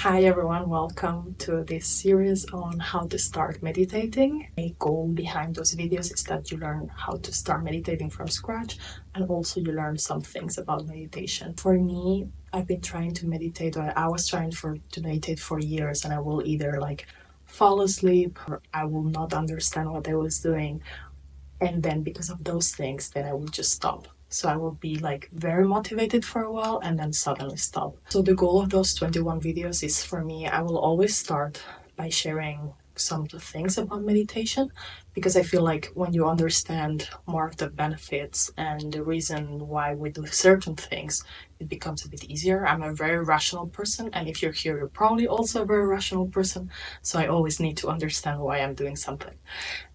Hi everyone, welcome to this series on how to start meditating. A goal behind those videos is that you learn how to start meditating from scratch and also you learn some things about meditation. For me, I've been trying to meditate, or I was trying to meditate for years, and I will either fall asleep or I will not understand what I was doing, and then because of those things then I will just stop. So I will be very motivated for a while and then suddenly stop. So the goal of those 21 videos is, for me, I will always start by sharing some of the things about meditation, because I feel like when you understand more of the benefits and the reason why we do certain things, it becomes a bit easier. I'm a very rational person, and if you're here, you're probably also a very rational person, so I always need to understand why I'm doing something.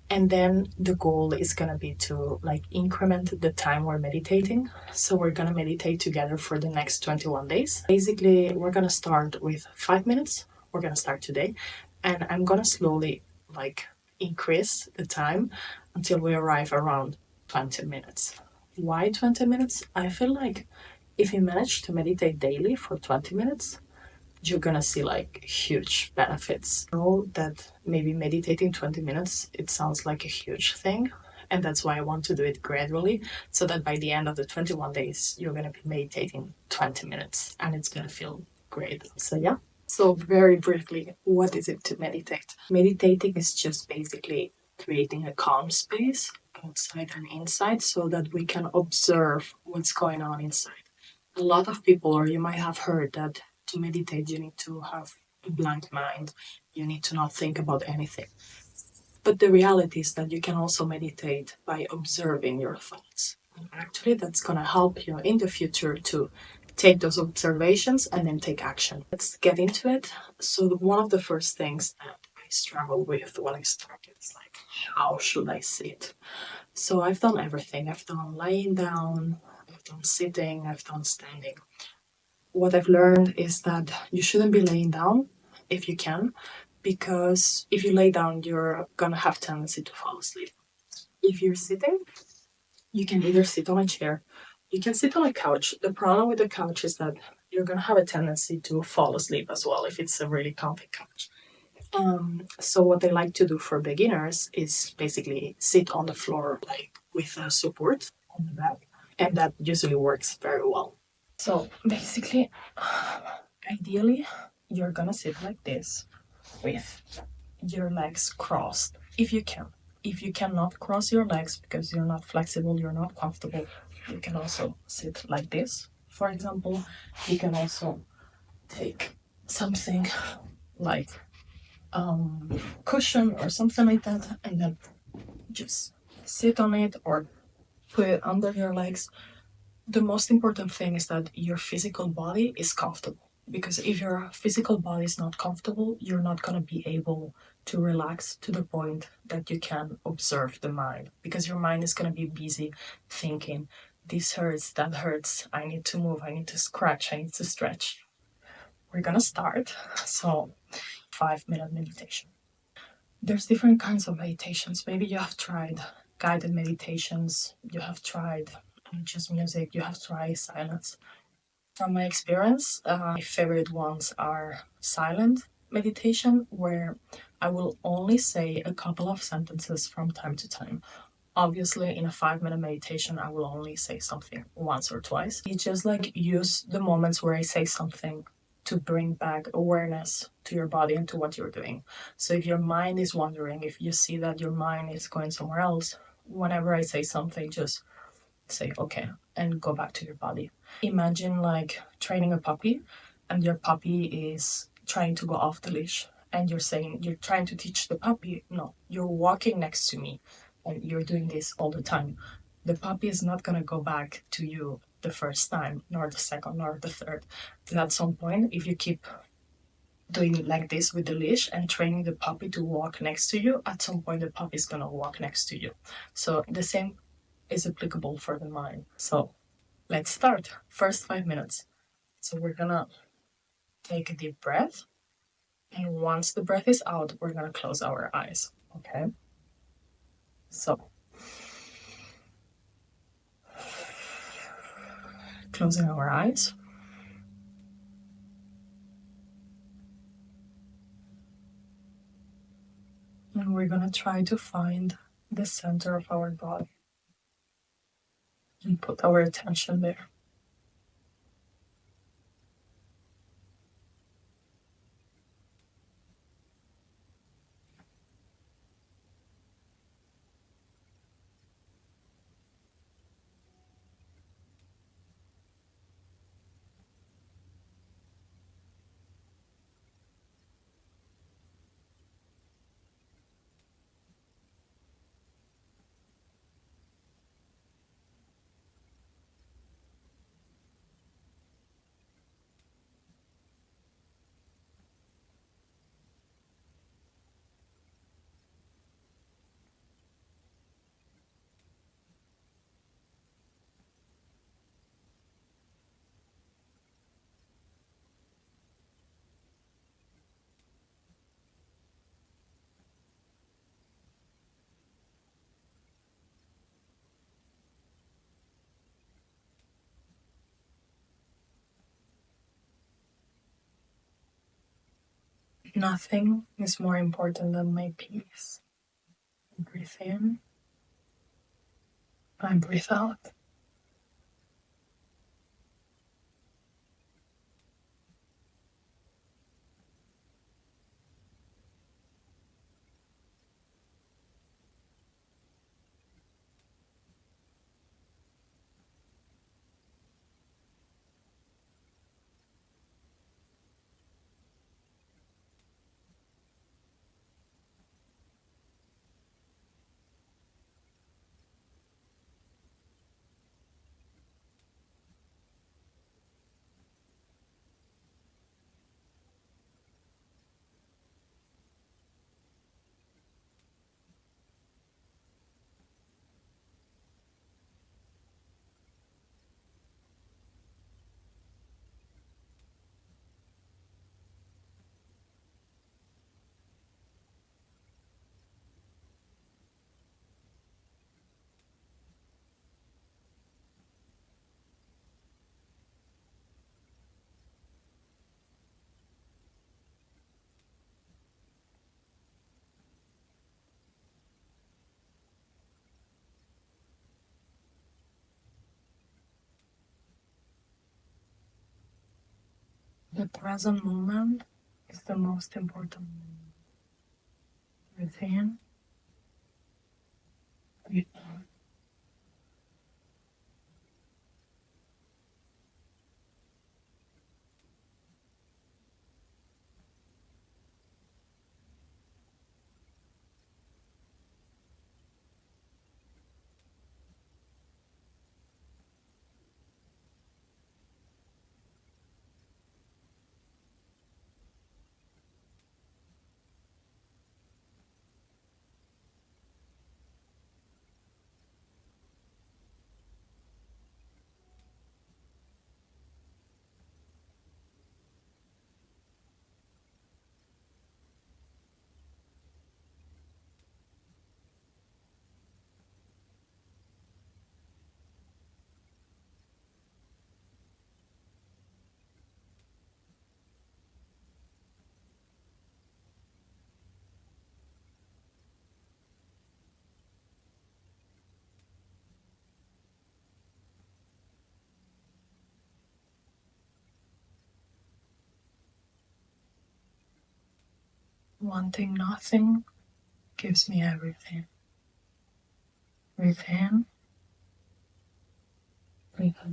And then the goal is going to be to increment the time we're meditating. So we're going to meditate together for the next 21 days. Basically, we're going to start with 5 minutes. We're going to start today. And I'm going to slowly increase the time until we arrive around 20 minutes. Why 20 minutes? I feel like if you manage to meditate daily for 20 minutes, you're gonna see huge benefits. I know that maybe meditating 20 minutes, it sounds like a huge thing. And that's why I want to do it gradually, so that by the end of the 21 days, you're gonna be meditating 20 minutes and it's gonna feel great. So, yeah. So, very briefly, what is it to meditate? Meditating is just basically creating a calm space outside and inside so that we can observe what's going on inside. A lot of people, or you might have heard that to meditate, you need to have a blank mind. You need to not think about anything. But the reality is that you can also meditate by observing your thoughts. And actually, that's going to help you in the future to take those observations and then take action. Let's get into it. So, one of the first things that I struggled with when I started is how should I sit? So, I've done everything. I've done lying down, I've done sitting, I've done standing. What I've learned is that you shouldn't be laying down if you can, because if you lay down, you're gonna have tendency to fall asleep. If you're sitting, you can either sit on a chair, you can sit on a couch. The problem with the couch is that you're gonna have a tendency to fall asleep as well if it's a really comfy couch. So what I like to do for beginners is basically sit on the floor, with a support on the back, and that usually works very well. So basically, ideally, you're gonna sit like this with your legs crossed if you can. If you cannot cross your legs because you're not flexible, you're not comfortable, you can also sit like this. For example, you can also take something like cushion or something like that, and then just sit on it or put it under your legs. The most important thing is that your physical body is comfortable, because if your physical body is not comfortable, you're not going to be able to relax to the point that you can observe the mind, because your mind is going to be busy thinking, this hurts, that hurts, I need to move, I need to scratch, I need to stretch. We're going to start. So 5-minute meditation. There's different kinds of meditations. Maybe you have tried guided meditations, you have tried just music, you have tried silence. From my experience, my favorite ones are silent meditation, where I will only say a couple of sentences from time to time. Obviously, in a 5-minute meditation, I will only say something once or twice. You just use the moments where I say something to bring back awareness to your body and to what you're doing. So if your mind is wandering, if you see that your mind is going somewhere else, whenever I say something, just say okay and go back to your body. Imagine training a puppy, and your puppy is trying to go off the leash, and you're trying to teach the puppy, no, you're walking next to me and you're doing this all the time. The puppy is not going to go back to you the first time, nor the second, nor the third. And at some point, if you keep doing like this with the leash and training the puppy to walk next to you, at some point the puppy is going to walk next to you. So the same is applicable for the mind. So let's start. First 5 minutes. So we're gonna take a deep breath, and once the breath is out, we're gonna close our eyes. Okay? So closing our eyes. we're gonna try to find the center of our body and put our attention there. Nothing is more important than my peace. Breathe in. I breathe out. The present moment is the most important. Breathe in. Breathe out. Wanting nothing gives me everything. Breathe in. Breathe out.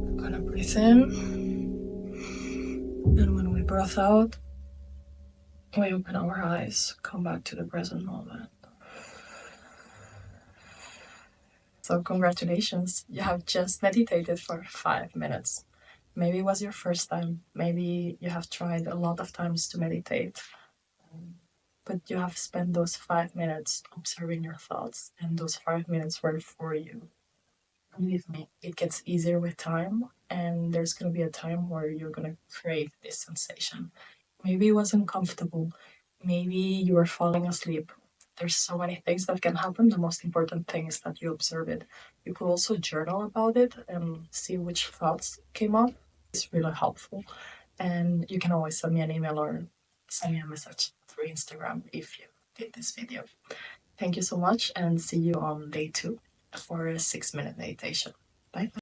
I'm gonna breathe in. And when we breath out, We open our eyes, come back to the present moment. So congratulations, you have just meditated for 5 minutes. Maybe it was your first time, maybe you have tried a lot of times to meditate, but you have spent those 5 minutes observing your thoughts, and those 5 minutes were for you. Believe me, it gets easier with time, and there's going to be a time where you're going to crave this sensation. Maybe it was uncomfortable. Maybe you were falling asleep. There's so many things that can happen. The most important thing is that you observe it. You could also journal about it and see which thoughts came up. It's really helpful. And you can always send me an email or send me a message through Instagram if you did this video. Thank you so much, and see you on day 2 for a 6-minute meditation. Bye.